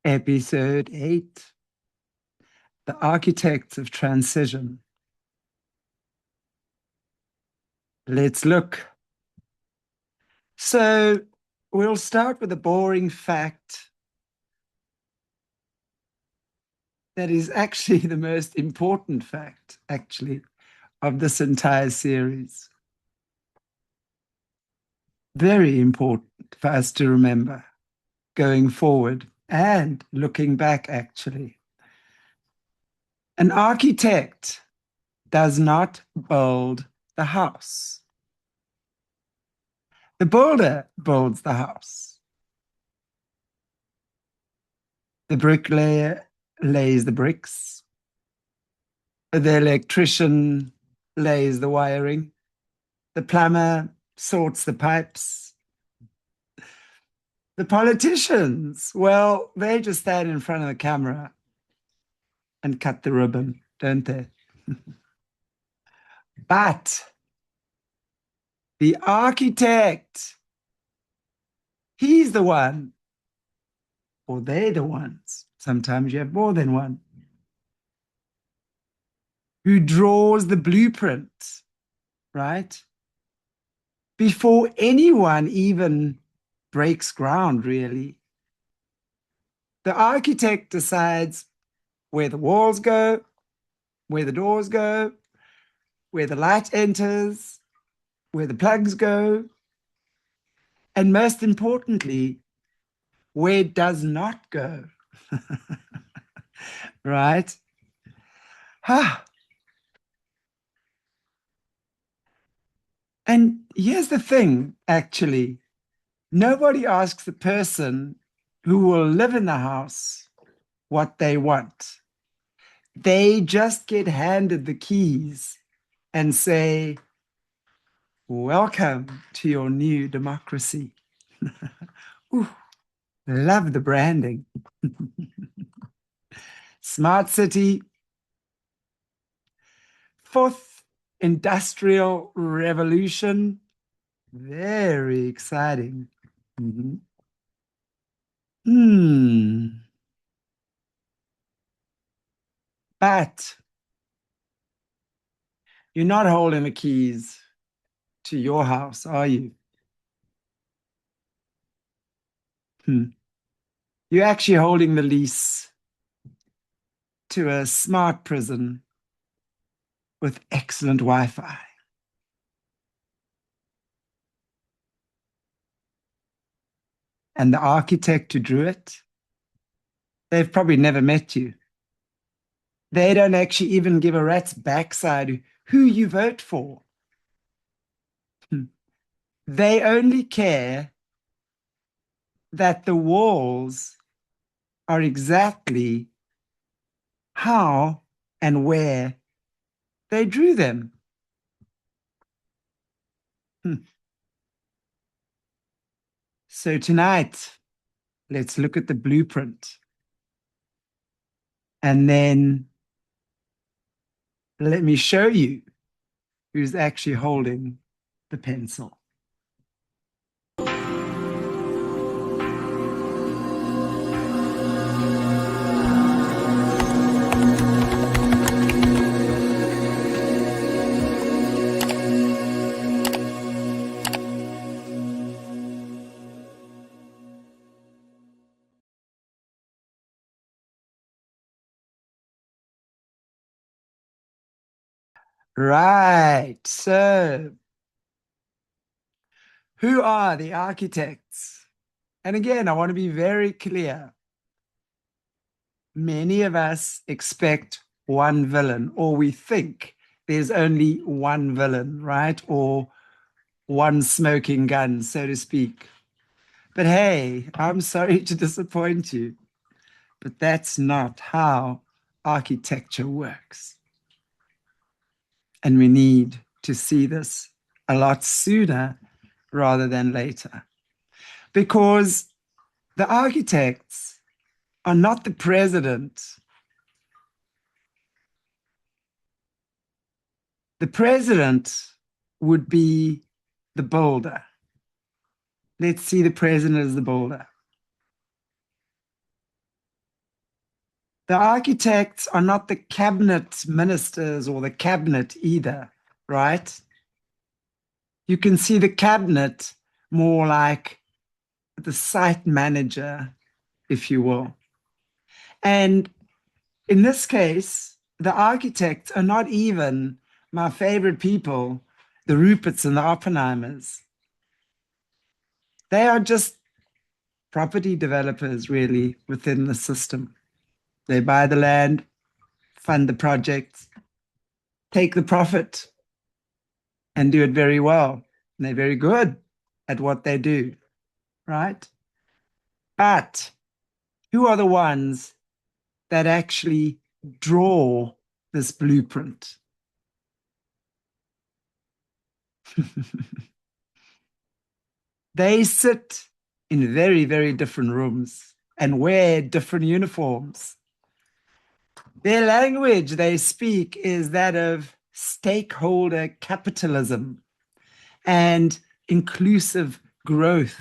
Episode 8, The Architects of Transition. Let's look. So we'll start with a boring fact that is actually the most important fact, actually, of this entire series. Very important for us to remember going forward and looking back, actually. An architect does not build the house. The builder builds the house. The bricklayer lays the bricks. The electrician lays the wiring. The plumber sorts the pipes. The politicians, well, they just stand in front of the camera and cut the ribbon, don't they? But the architect, he's the one, or they're the ones, sometimes you have more than one, who draws the blueprint, right? Before anyone even breaks ground, really. The architect decides where the walls go, where the doors go, where the light enters, where the plugs go, and most importantly, where it does not go. Right? And here's the thing, actually. Nobody asks the person who will live in the house what they want. They just get handed the keys and say, welcome to your new democracy. Ooh, love the branding. Smart city. Fourth industrial revolution. Very exciting. But you're not holding the keys to your house, are you? You're actually holding the lease to a smart prison with excellent Wi-Fi. And the architect who drew it, they've probably never met you. They don't actually even give a rat's backside who you vote for. They only care that the walls are exactly how and where they drew them. So tonight, let's look at the blueprint. And then let me show you who's actually holding the pencil. Right. So, who are the architects? And again, I want to be very clear. Many of us expect one villain, or we think there's only one villain, right? Or one smoking gun, so to speak. But hey, I'm sorry to disappoint you, but that's not how architecture works. And we need to see this a lot sooner rather than later. Because the architects are not the president. The president would be the builder. Let's see the president as the builder. The architects are not the cabinet ministers or the cabinet either, right? You can see the cabinet more like the site manager, if you will. And in this case, the architects are not even my favorite people, the Ruperts and the Oppenheimers. They are just property developers, really, within the system. They buy the land, fund the projects, take the profit, and do it very well. And they're very good at what they do, right? But who are the ones that actually draw this blueprint? They sit in very, very different rooms and wear different uniforms. Their language they speak is that of stakeholder capitalism and inclusive growth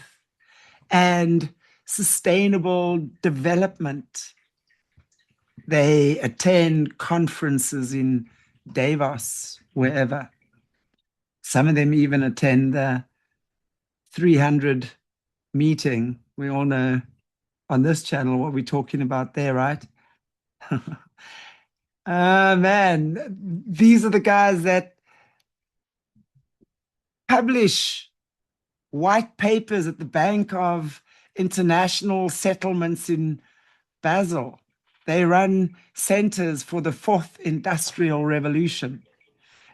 and sustainable development. They attend conferences in Davos, wherever. Some of them even attend the 300 meeting. We all know on this channel what we're talking about there, right? Man, these are the guys that publish white papers at the Bank of International Settlements in Basel. They run centers for the fourth industrial revolution.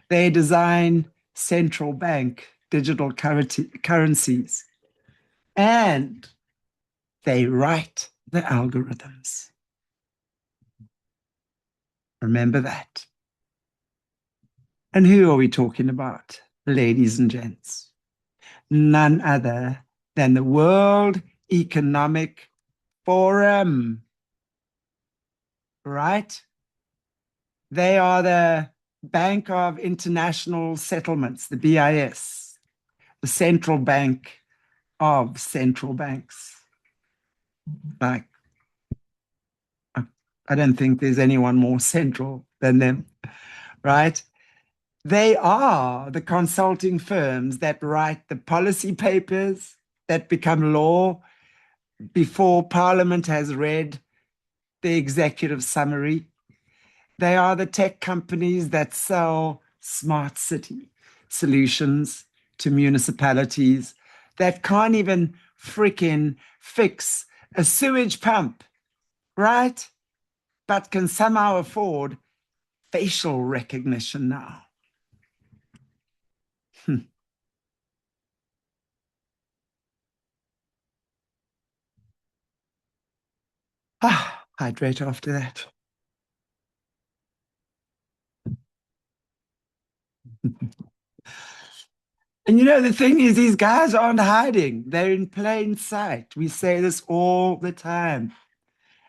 They design central bank digital currencies. And they write the algorithms. Remember that. And who are we talking about, ladies and gents? None other than the World Economic Forum, right? They are the Bank of International Settlements, the BIS, the central bank of central banks. Like, I don't think there's anyone more central than them, right? They are the consulting firms that write the policy papers that become law before Parliament has read the executive summary. They are the tech companies that sell smart city solutions to municipalities that can't even freaking fix a sewage pump, right? But can somehow afford facial recognition now. Hydrate after that. And you know, the thing is, these guys aren't hiding. They're in plain sight. We say this all the time.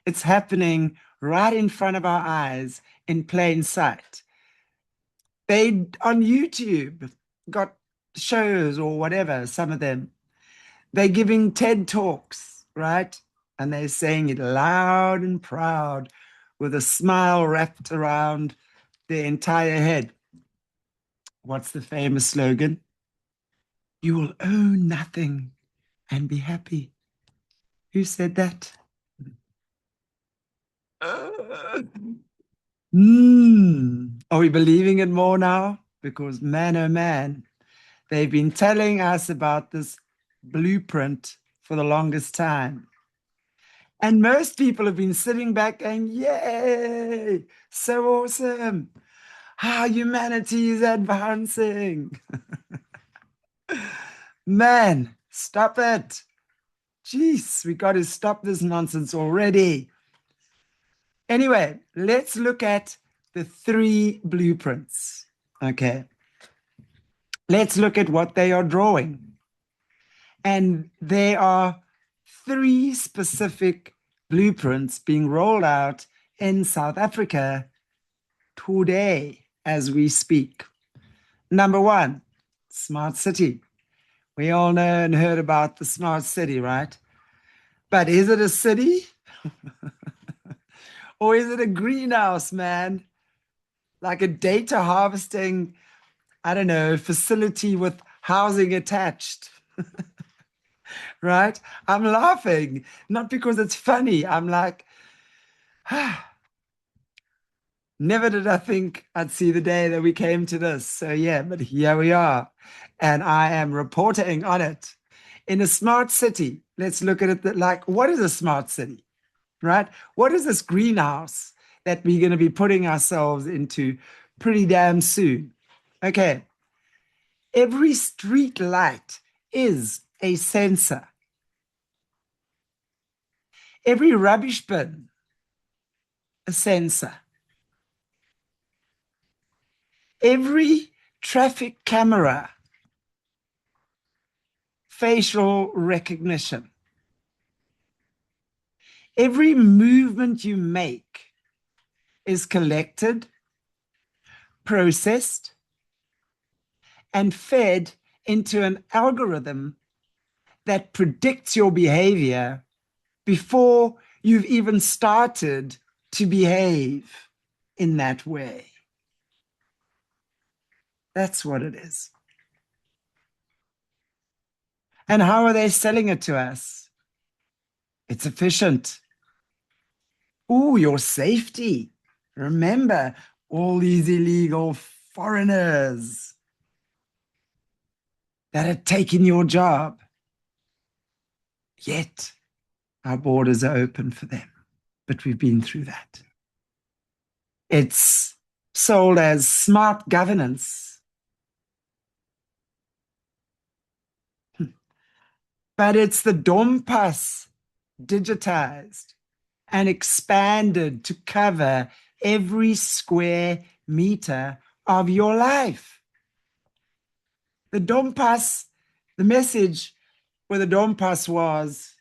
It's happening right in front of our eyes in plain sight. They, on YouTube, got shows or whatever, some of them. They're giving TED Talks, right? And they're saying it loud and proud with a smile wrapped around their entire head. What's the famous slogan? You will own nothing and be happy. Who said that? Are we believing it more now? Because man, oh man, they've been telling us about this blueprint for the longest time. And most people have been sitting back going, yay, so awesome. How humanity is advancing. Man, stop it. Jeez, we got to stop this nonsense already. Anyway, let's look at the 3 blueprints. Okay. Let's look at what they are drawing. And there are 3 specific blueprints being rolled out in South Africa today as we speak. Number 1, smart city. We all know and heard about the smart city, right? But is it a city? Or is it a greenhouse, man? Like a data harvesting, I don't know, facility with housing attached, right? I'm laughing, not because it's funny. I'm like, never did I think I'd see the day that we came to this. So yeah, but here we are. And I am reporting on it. In a smart city, let's look at it like, what is a smart city, right? What is this greenhouse that we're going to be putting ourselves into pretty damn soon? Okay, every street light is a sensor. Every rubbish bin, a sensor. Every traffic camera, facial recognition. Every movement you make is collected, processed, and fed into an algorithm that predicts your behavior before you've even started to behave in that way. That's what it is. And how are they selling it to us? It's efficient. Ooh, your safety. Remember, all these illegal foreigners that are taking your job. Yet, our borders are open for them. But we've been through that. It's sold as smart governance. But it's the dompas digitized and expanded to cover every square meter of your life. The dompas, the message for the dompas was,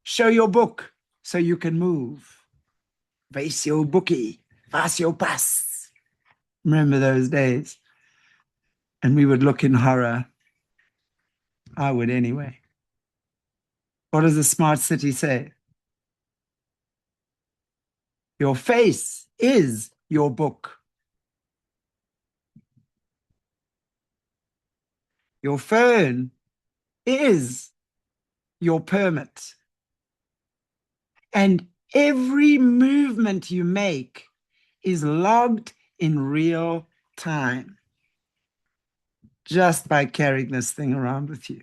show your book so you can move. Wys jou boekie, was jou pas. Remember those days? And we would look in horror. I would anyway. What does the smart city say? Your face is your book. Your phone is your permit. And every movement you make is logged in real time just by carrying this thing around with you.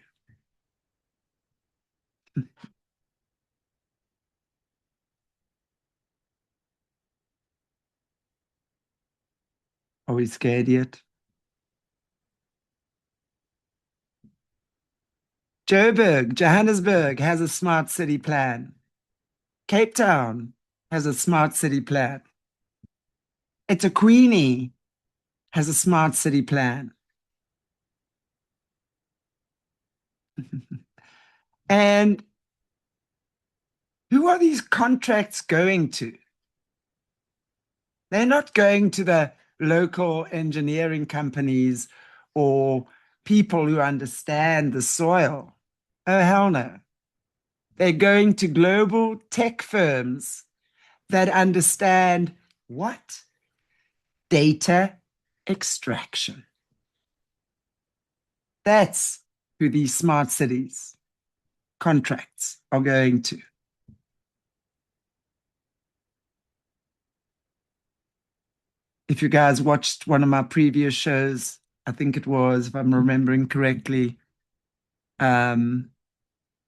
Are we scared yet? Joburg, Johannesburg has a smart city plan. Cape Town has a smart city plan. eThekwini has a smart city plan. And who are these contracts going to? They're not going to the local engineering companies or people who understand the soil. Oh, hell no. They're going to global tech firms that understand what? Data extraction. That's who these smart cities contracts are going to. If you guys watched one of my previous shows, I think it was, if I'm remembering correctly,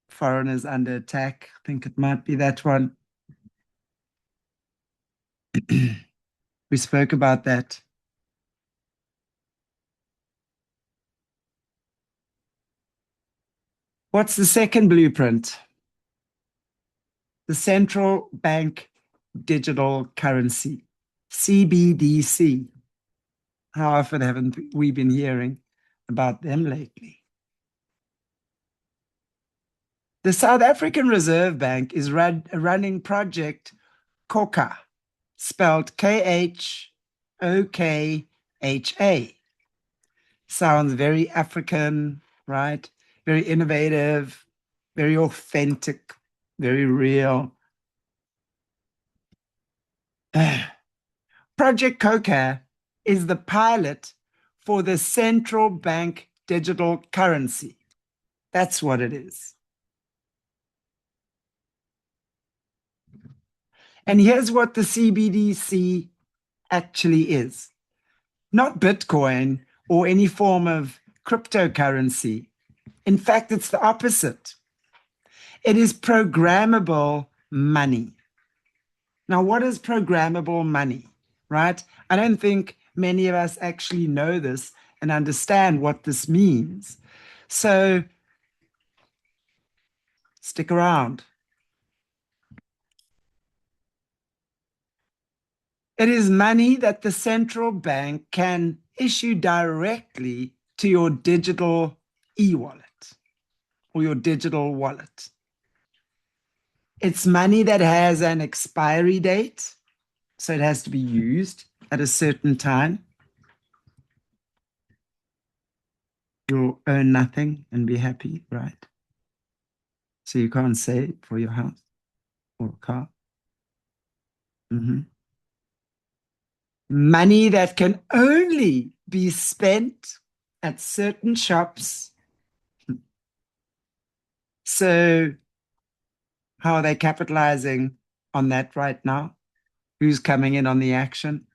Foreigners Under Attack. I think it might be that one. We spoke about that. What's the second blueprint? The central bank digital currency, CBDC. How often haven't we been hearing about them lately? The South African Reserve Bank is running Project Khokha, spelled Khokha. Sounds very African, right? Very innovative, very authentic, very real. Project Coca is the pilot for the central bank digital currency. That's what it is. And here's what the CBDC actually is. Not Bitcoin or any form of cryptocurrency. In fact, it's the opposite. It is programmable money. Now, what is programmable money, right? I don't think many of us actually know this and understand what this means. So stick around. It is money that the central bank can issue directly to your digital e-wallet or your digital wallet. It's money that has an expiry date, so it has to be used at a certain time. You'll earn nothing and be happy, right? So you can't save for your house or a car. Money that can only be spent at certain shops. So how are they capitalizing on that right now? Who's coming in on the action?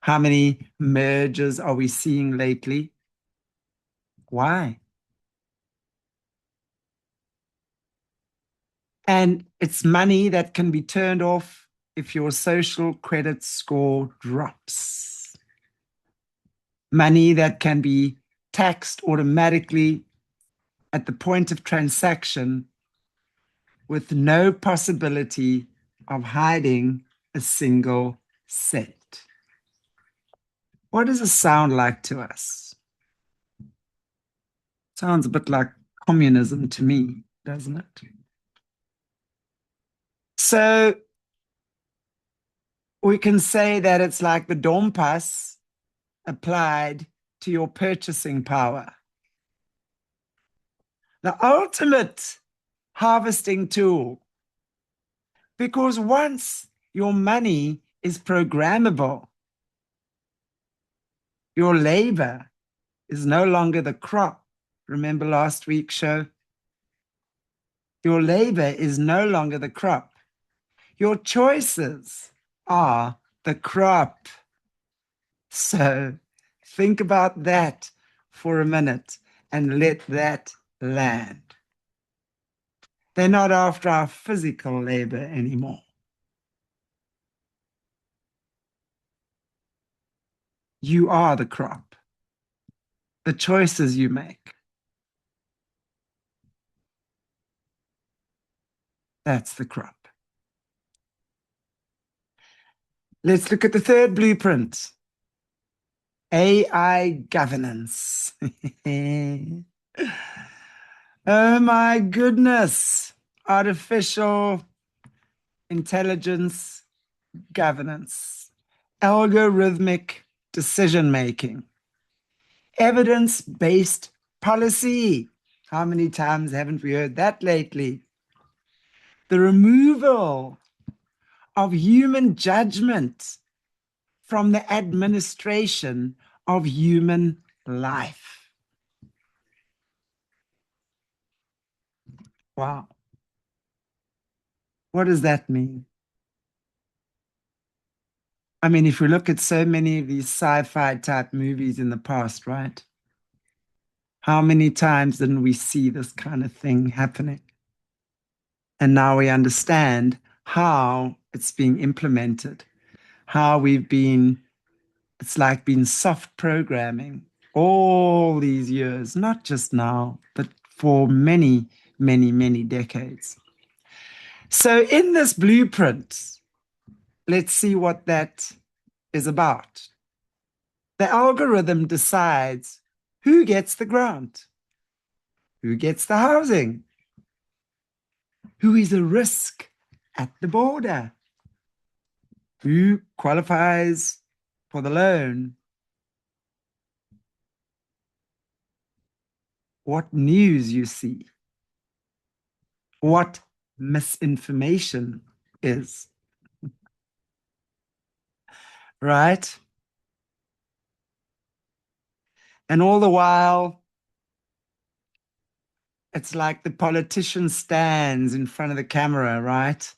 How many mergers are we seeing lately? Why? And it's money that can be turned off if your social credit score drops. Money that can be taxed automatically at the point of transaction with no possibility of hiding a single cent. What does it sound like to us? Sounds a bit like communism to me, doesn't it? So we can say that it's like the dompas applied to your purchasing power. The ultimate harvesting tool, because once your money is programmable, your labor is no longer the crop. Remember last week's show? Your labor is no longer the crop. Your choices are the crop. So think about that for a minute and let that land. They're not after our physical labor anymore. You are the crop. The choices you make. That's the crop. Let's look at the third blueprint. AI governance. Oh my goodness. Artificial intelligence governance. Algorithmic decision making. Evidence-based policy. How many times haven't we heard that lately? The removal of human judgment from the administration of human life. Wow. What does that mean? I mean, if we look at so many of these sci-fi type movies in the past, right? How many times didn't we see this kind of thing happening? And now we understand how it's being implemented, how it's like been soft programming all these years, not just now, but for many, many, many decades. So in this blueprint, let's see what that is about. The algorithm decides who gets the grant, who gets the housing, who is a risk at the border, who qualifies for the loan, what news you see, what misinformation is. right? And all the while, it's like the politician stands in front of the camera, right?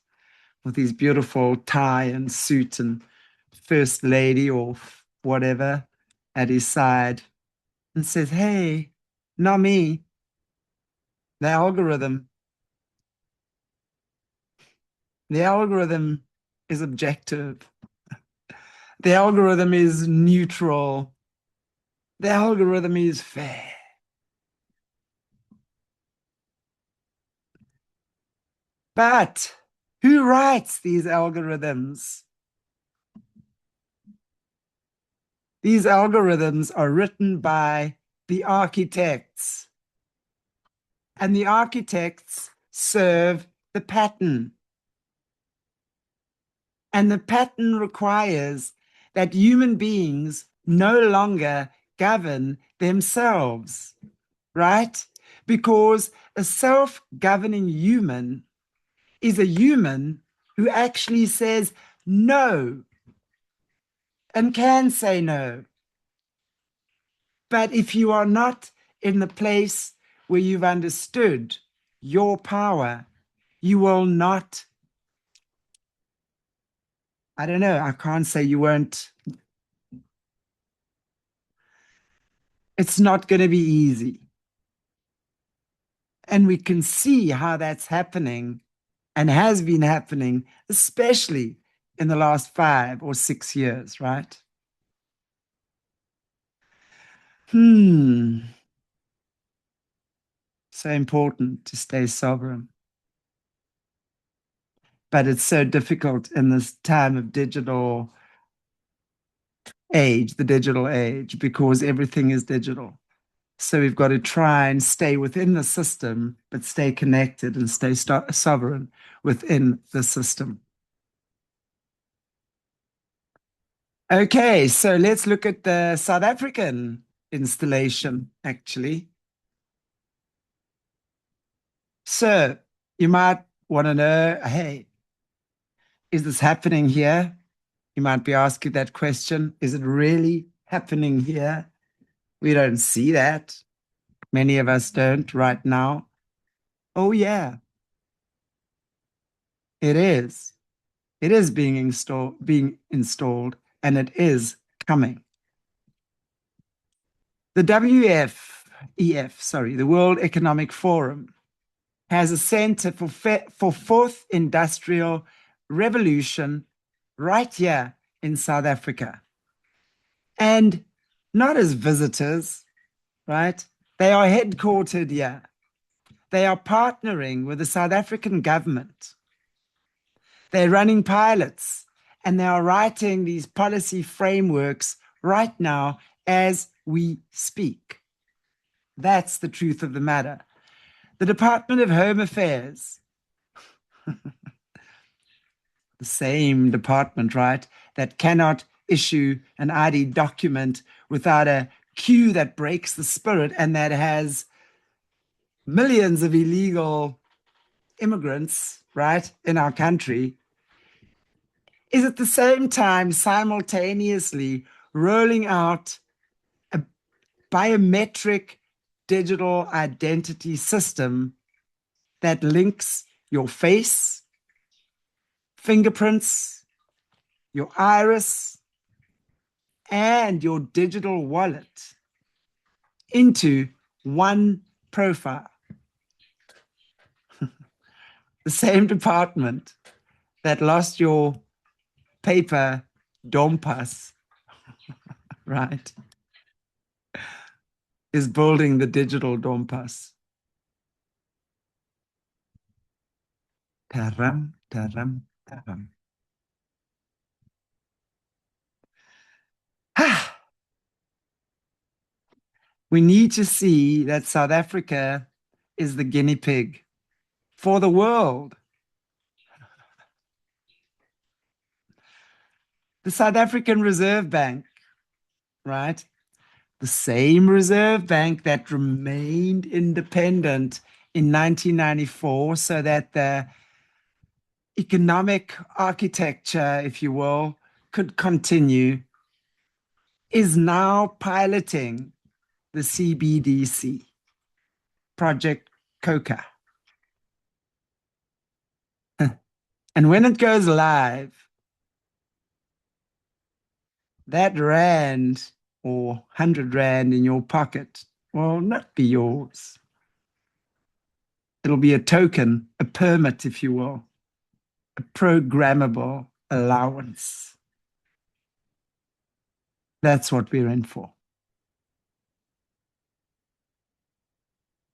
With his beautiful tie and suit and first lady or whatever at his side and says, hey, not me, the algorithm. The algorithm is objective. The algorithm is neutral. The algorithm is fair. But who writes these algorithms? These algorithms are written by the architects, and the architects serve the pattern. And the pattern requires that human beings no longer govern themselves, right? Because a self-governing human is a human who actually says no and can say no. But if you are not in the place where you've understood your power, you will not, I don't know, I can't say you won't. It's not going to be easy. And we can see how that's happening and has been happening, especially in the last 5 or 6 years, right? So important to stay sovereign. But it's so difficult in this time of digital age, the digital age, because everything is digital. So we've got to try and stay within the system, but stay connected and stay sovereign within the system. Okay, so let's look at the South African installation, actually. So you might want to know, hey, is this happening here? You might be asking that question. Is it really happening here? We don't see that. Many of us don't right now. Oh, yeah, it is. It is being installed, and it is coming. The the World Economic Forum, has a center for fourth industrial revolution right here in South Africa. And not as visitors, right? They are headquartered here. They are partnering with the South African government. They're running pilots and they are writing these policy frameworks right now as we speak. That's the truth of the matter. The Department of Home Affairs, the same department, right, that cannot issue an ID document without a queue that breaks the spirit and that has millions of illegal immigrants, right, in our country, is at the same time simultaneously rolling out a biometric digital identity system that links your face, fingerprints, your iris, and your digital wallet into one profile. The same department that lost your paper dompas, right, is building the digital dompas. Taram, taram, taram. We need to see that South Africa is the guinea pig for the world. The South African Reserve Bank, right? The same Reserve Bank that remained independent in 1994 so that the economic architecture, if you will, could continue, is now piloting the CBDC, Project Coca. And when it goes live, that rand or 100 rand in your pocket will not be yours. It'll be a token, a permit, if you will, a programmable allowance. That's what we're in for.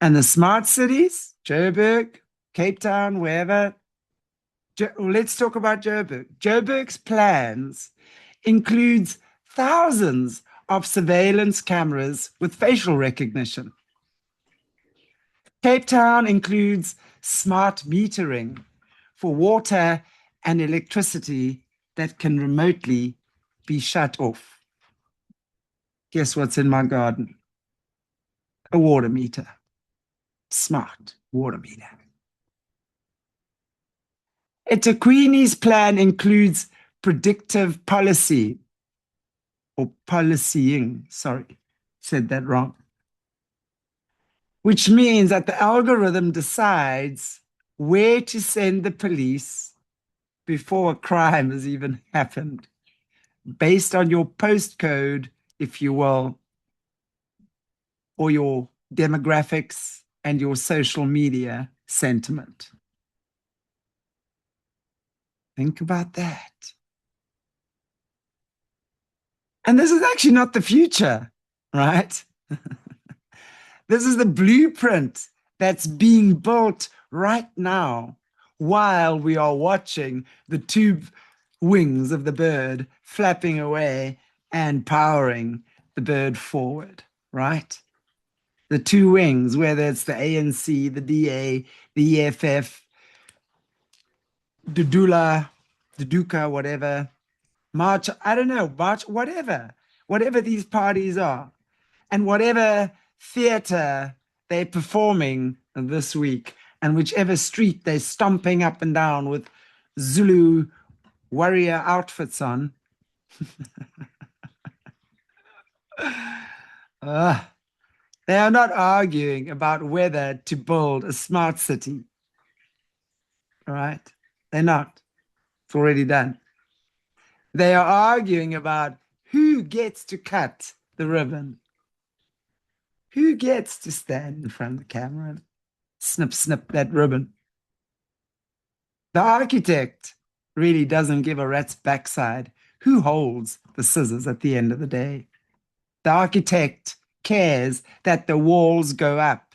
And the smart cities, Joburg, Cape Town, wherever. Let's talk about Joburg. Joburg's plans includes thousands of surveillance cameras with facial recognition. Cape Town includes smart metering for water and electricity that can remotely be shut off. Guess what's in my garden? A water meter. Smart water meter. eThekwini's plan includes predictive policy, or policying, sorry, said that wrong, which means that the algorithm decides where to send the police before a crime has even happened, based on your postcode, if you will, or your demographics and your social media sentiment. Think about that. And this is actually not the future, right? This is the blueprint that's being built right now while we are watching the two wings of the bird flapping away and powering the bird forward, right? The two wings, whether it's the ANC, the DA, the EFF, Dudula, Duduka, whatever, March, I don't know, March, whatever these parties are, and whatever theater they're performing this week, and whichever street they're stomping up and down with Zulu warrior outfits on. They are not arguing about whether to build a smart city. All right? They're not. It's already done. They are arguing about who gets to cut the ribbon. Who gets to stand in front of the camera and snip, snip that ribbon? The architect really doesn't give a rat's backside who holds the scissors at the end of the day. The architect cares that the walls go up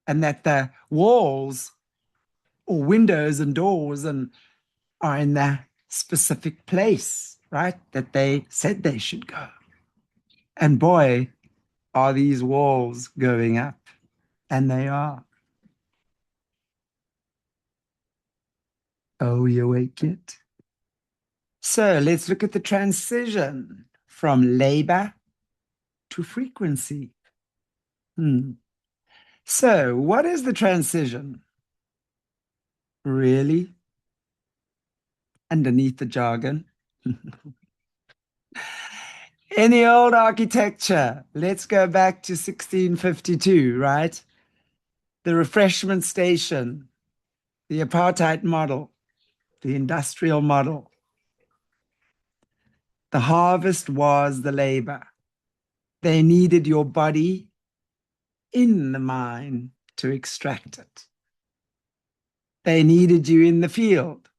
and that the walls or windows and doors are in the specific place, right? That they said they should go. And boy, are these walls going up. And they are. Oh, you awake yet? So let's look at the transition from labor to frequency. So what is the transition? Really? Underneath the jargon. Any old architecture. Let's go back to 1652, right? The refreshment station, the apartheid model, the industrial model. The harvest was the labor. They needed your body in the mine to extract it. They needed you in the field.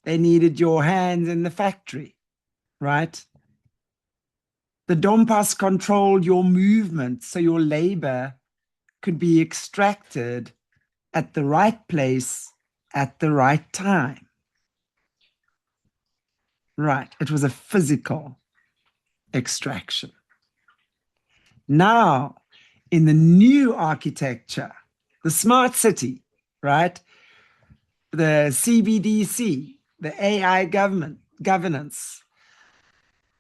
They needed your hands in the factory, right? The dompas controlled your movement so your labor could be extracted at the right place at the right time. Right, it was a physical extraction. Now, in the new architecture, the smart city, right? The CBDC, the AI governance,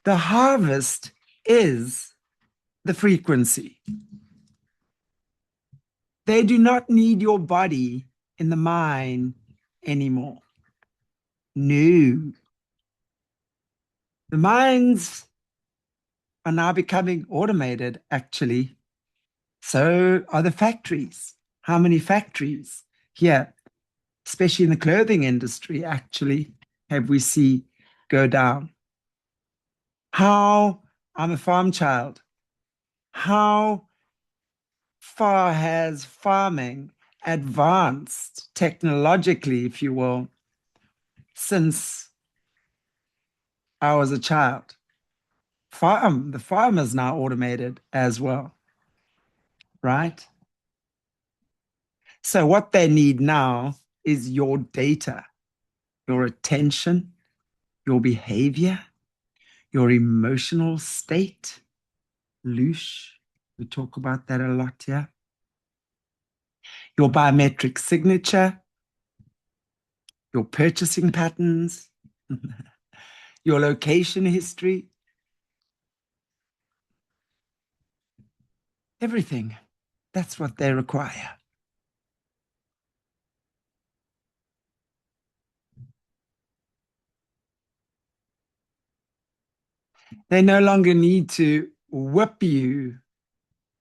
the harvest is the frequency. They do not need your body in the mine anymore. No. The mines are now becoming automated, actually. So are the factories. How many factories here, especially in the clothing industry, actually, have we seen go down? I'm a farm child. How far has farming advanced technologically, if you will, since I was a child? The farm is now automated as well, right? So what they need now is your data, your attention, your behavior, your emotional state. Loosh, we talk about that a lot here. Your biometric signature, your purchasing patterns, your location history, everything. That's what they require. They no longer need to whip you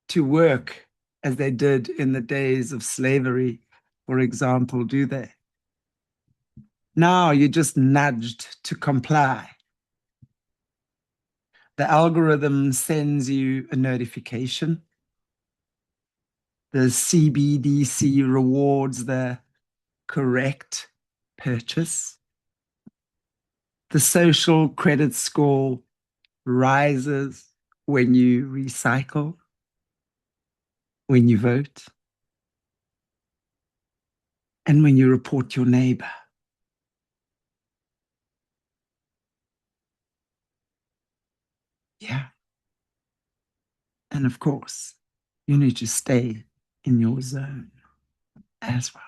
to work as they did in the days of slavery, for example, do they? Now you're just nudged to comply. The algorithm sends you a notification. The CBDC rewards the correct purchase. The social credit score rises when you recycle, when you vote, and when you report your neighbor. Yeah. And of course, you need to stay in your zone as well.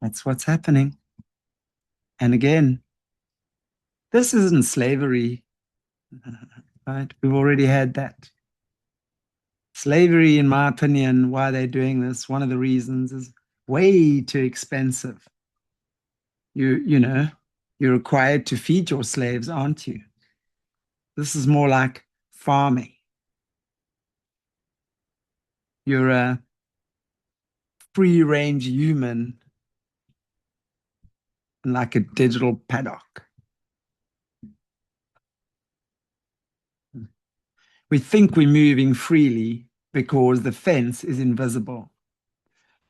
That's what's happening. And again, this isn't slavery, right? We've already had that. Slavery, in my opinion, why they're doing this, one of the reasons is way too expensive. You know, you're required to feed your slaves, aren't you? This is more like farming. You're a free-range human in like a digital paddock. We think we're moving freely because the fence is invisible.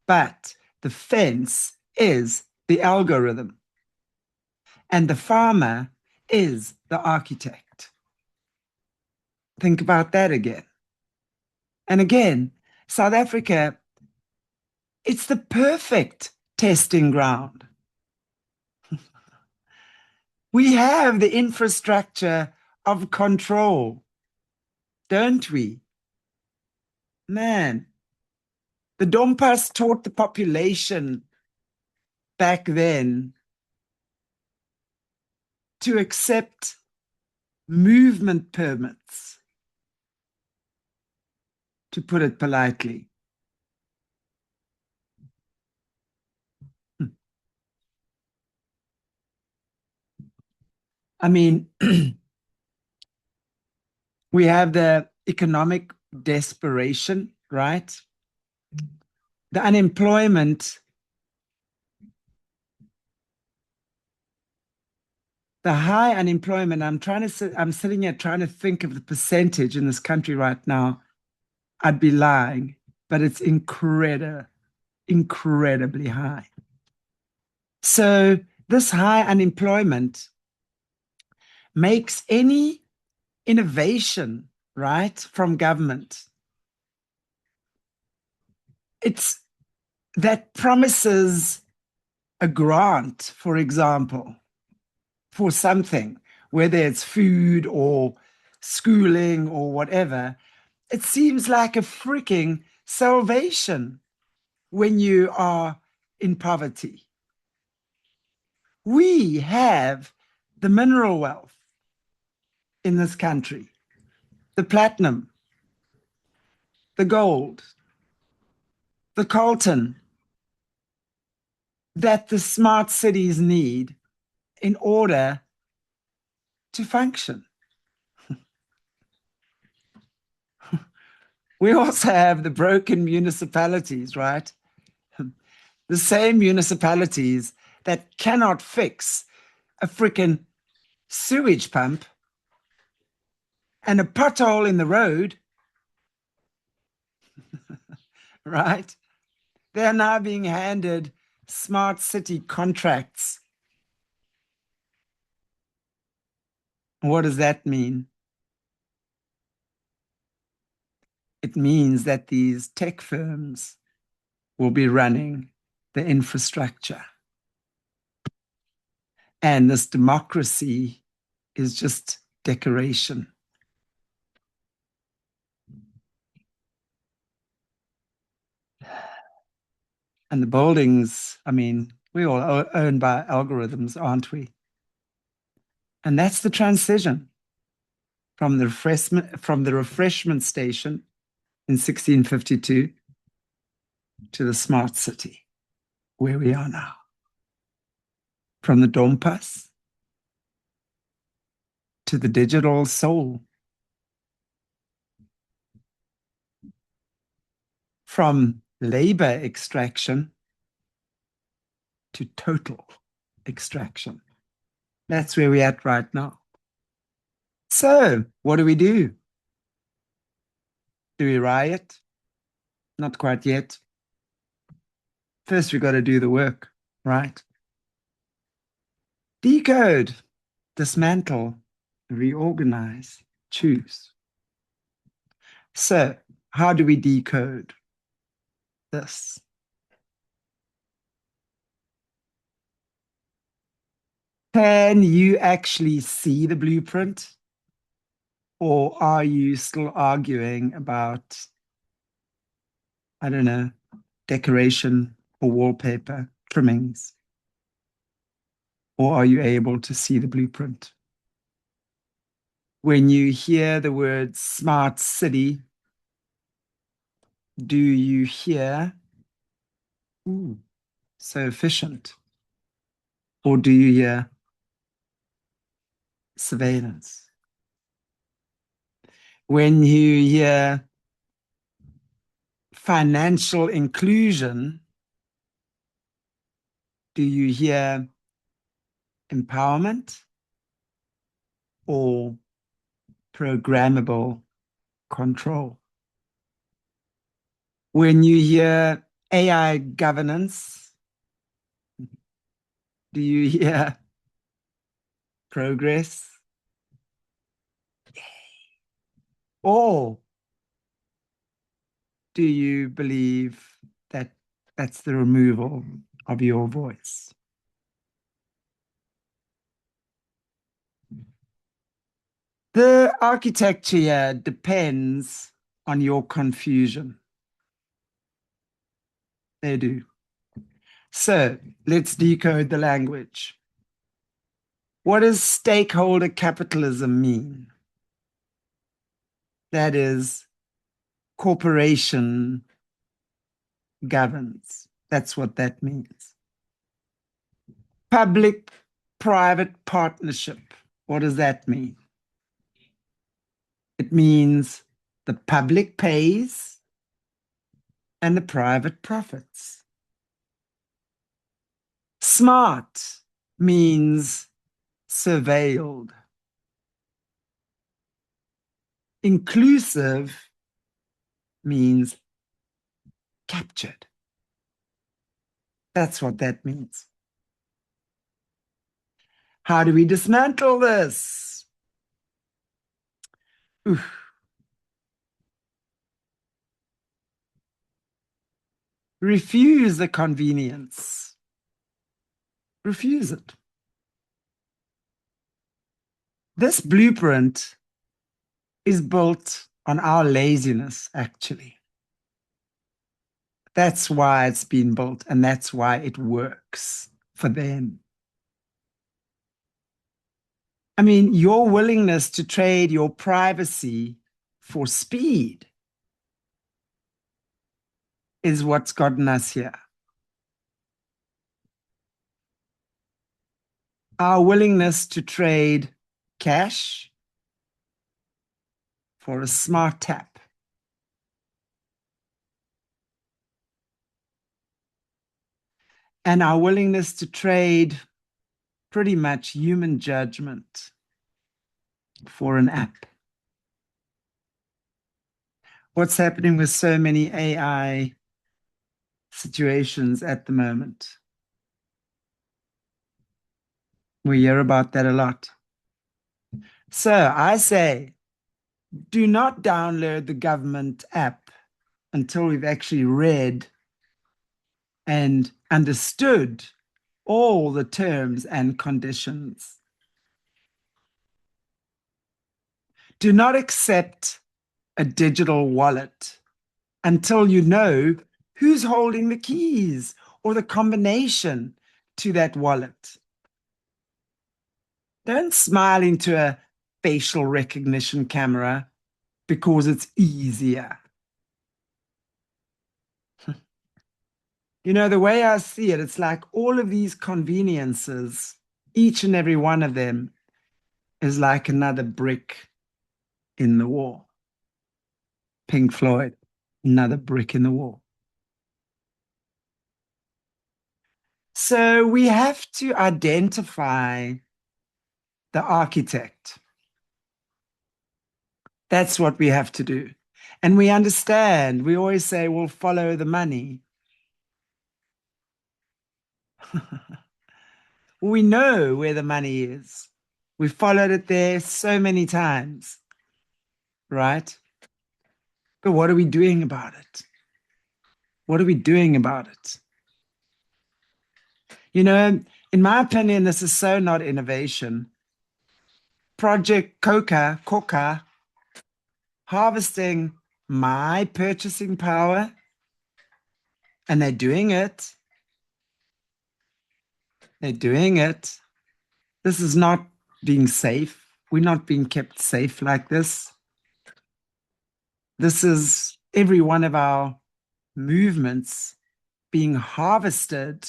But the fence is the algorithm. And the farmer is the architect. Think about that again. And again, South Africa, it's the perfect testing ground. We have the infrastructure of control, don't we? Man, the dompas taught the population back then to accept movement permits, to put it politely. I mean, we have the economic desperation, right? The unemployment, the high unemployment. I'm sitting here trying to think of the percentage in this country right now. I'd be lying, but it's incredibly high. So this high unemployment makes any innovation, right, from government, it's that promises a grant, for example, for something, whether it's food or schooling or whatever, it seems like a freaking salvation when you are in poverty. We have the mineral wealth in this country, the platinum, the gold, the coltan that the smart cities need in order to function. We also have the broken municipalities, right? The same municipalities that cannot fix a freaking sewage pump and a pothole in the road, right? They are now being handed smart city contracts. What does that mean? It means that these tech firms will be running the infrastructure. And this democracy is just decoration. And the buildings, I mean, we all owned by algorithms, aren't we? And that's the transition from the refreshment station in 1652 to the smart city, where we are now. From the dompas to the digital soul. From labor extraction to total extraction. That's where we're at right now. So, what do? Do we riot? Not quite yet. First, we've got to do the work, right? Decode, dismantle, reorganize, choose. So, how do we decode this? Can you actually see the blueprint? Or are you still arguing about, I don't know, decoration or wallpaper trimmings? Or are you able to see the blueprint? When you hear the word smart city, do you hear, ooh, so efficient? Or do you hear surveillance? When you hear financial inclusion, do you hear empowerment or programmable control? When you hear AI governance, do you hear progress? Or do you believe that that's the removal of your voice? The architecture depends on your confusion. They do. So let's decode the language. What does stakeholder capitalism mean? That is, corporation governs. That's what that means. Public-private partnership. What does that mean? It means the public pays and the private profits. Smart means surveilled. Inclusive means captured. That's what that means. How do we dismantle this? Oof. Refuse the convenience. Refuse it. This blueprint is built on our laziness, actually. That's why it's been built, and that's why it works for them. I mean, your willingness to trade your privacy for speed is what's gotten us here. our willingness to trade cash for a smart tap, and our willingness to trade pretty much human judgment for an app. What's happening with so many AI situations at the moment? We hear about that a lot. So I say, do not download the government app until we've actually read and understood all the terms and conditions. Do not accept a digital wallet until you know who's holding the keys or the combination to that wallet. Don't smile into a facial recognition camera because it's easier. You know, the way I see it, it's like all of these conveniences, each and every one of them is like another brick in the wall. Pink Floyd, another brick in the wall. So we have to identify the architect. That's what we have to do. And we understand, we always say, well, follow the money. We know where the money is. We followed it there so many times, right? But what are we doing about it? What are we doing about it? You know, in my opinion, this is so not innovation. Project Coca, harvesting my purchasing power, and they're doing it. They're doing it. This is not being safe. We're not being kept safe like this. This is every one of our movements being harvested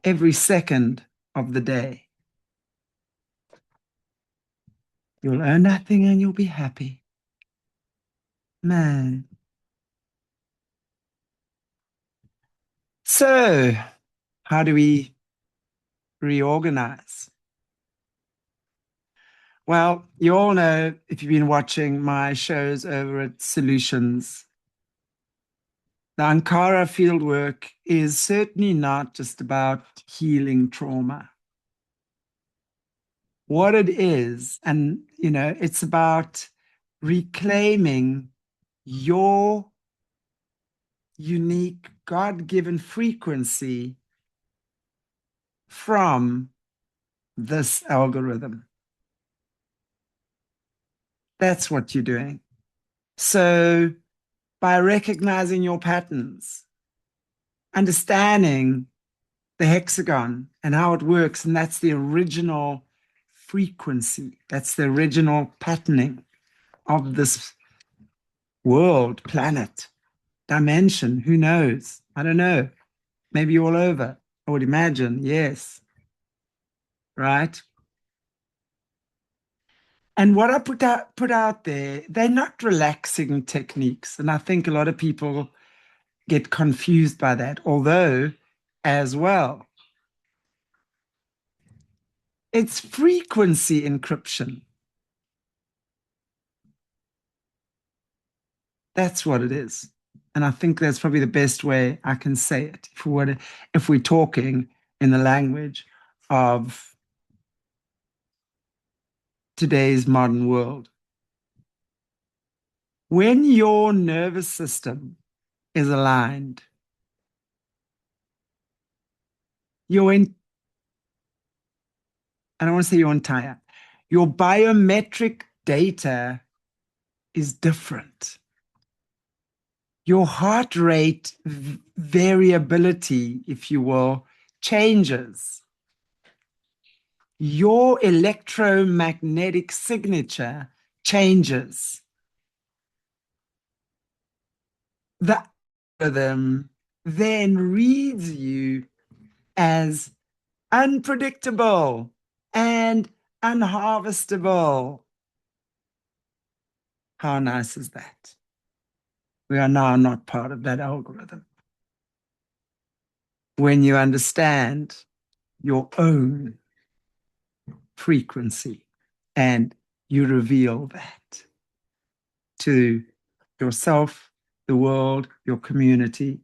every second of the day. You'll own nothing and you'll be happy. Man. So, how do we reorganize? Well, you all know, if you've been watching my shows over at Solutions, the Ankara fieldwork is certainly not just about healing trauma. What it is, and you know, it's about reclaiming your unique God-given frequency from this algorithm. That's what you're doing. So by recognizing your patterns, understanding the hexagon and how it works, and that's the original frequency, that's the original patterning of this world, planet, dimension, who knows? I don't know. Maybe all over. I would imagine, yes. Right? And what I put out there, they're not relaxing techniques. And I think a lot of people get confused by that, although as well, it's frequency encryption. That's what it is. And I think that's probably the best way I can say it if we're talking in the language of today's modern world. When your nervous system is aligned, I don't want to say your entire, your biometric data is different. Your heart rate variability, if you will, changes. Your electromagnetic signature changes. The algorithm then reads you as unpredictable and unharvestable. How nice is that? We are now not part of that algorithm. When you understand your own frequency and you reveal that to yourself, the world, your community,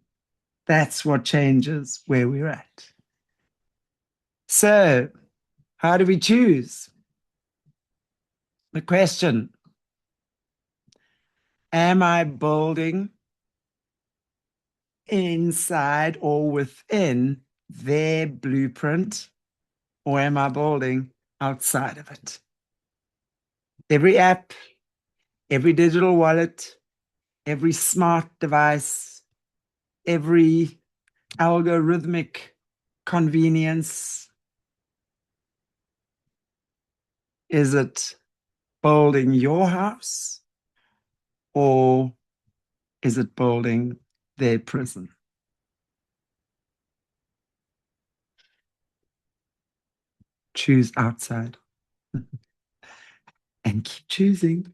that's what changes where we're at. So, how do we choose? The question, am I building inside or within their blueprint, or am I building outside of it? Every app, every digital wallet, every smart device, every algorithmic convenience, is it building your house, or is it building their prison? Choose outside and keep choosing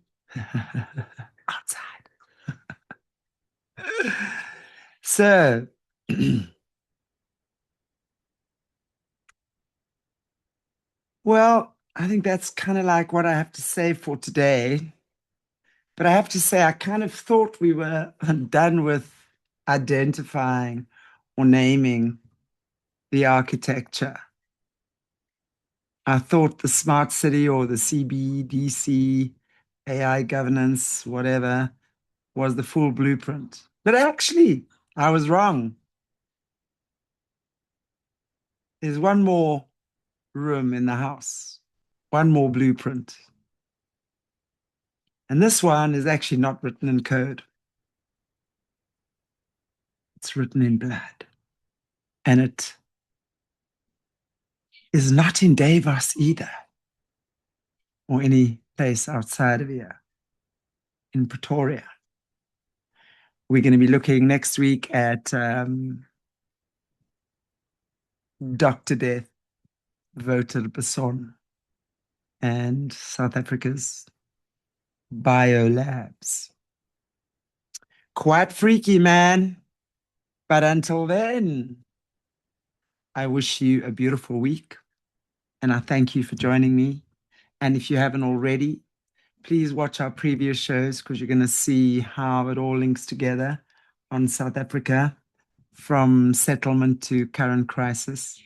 outside. So, well, I think that's kind of like what I have to say for today. But I have to say, I kind of thought we were done with identifying or naming the architecture. I thought the smart city or the CBDC, AI governance, whatever, was the full blueprint. But actually, I was wrong. There's one more room in the house, one more blueprint. And this one is actually not written in code. It's written in blood. And it is not in Davos either, or any place outside of here, in Pretoria. We're going to be looking next week at Dr. Death, Voted Beson, and South Africa's biolabs. Quite freaky, man. But until then, I wish you a beautiful week, and I thank you for joining me. And if you haven't already, please watch our previous shows, because you're going to see how it all links together on South Africa, from settlement to current crisis.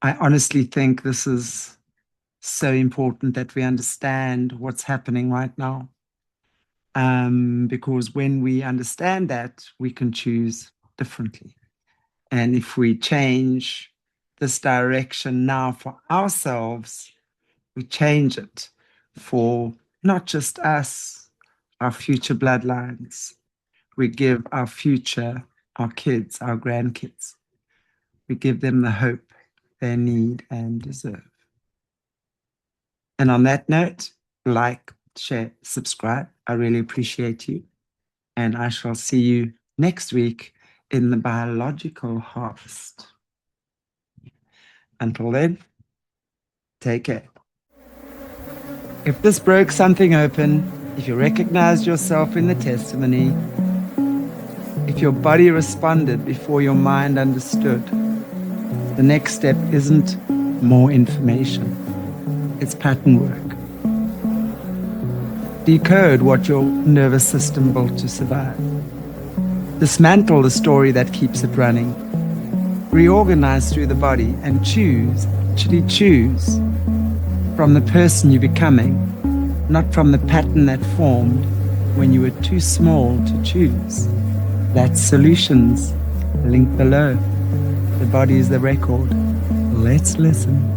I honestly think this is so important that we understand what's happening right now. Because when we understand that, we can choose differently. And if we change this direction now for ourselves, we change it for not just us, our future bloodlines. We give our future, our kids, our grandkids, we give them the hope they need and deserve. And on that note, like, share, subscribe. I really appreciate you. And I shall see you next week in the biological harvest. Until then, take care. If this broke something open, if you recognized yourself in the testimony, if your body responded before your mind understood, the next step isn't more information, it's pattern work. Decode what your nervous system built to survive. Dismantle the story that keeps it running. Reorganize through the body and choose, actually choose, from the person you're becoming, not from the pattern that formed when you were too small to choose. That's Solutions, link below. The body is the record. Let's listen.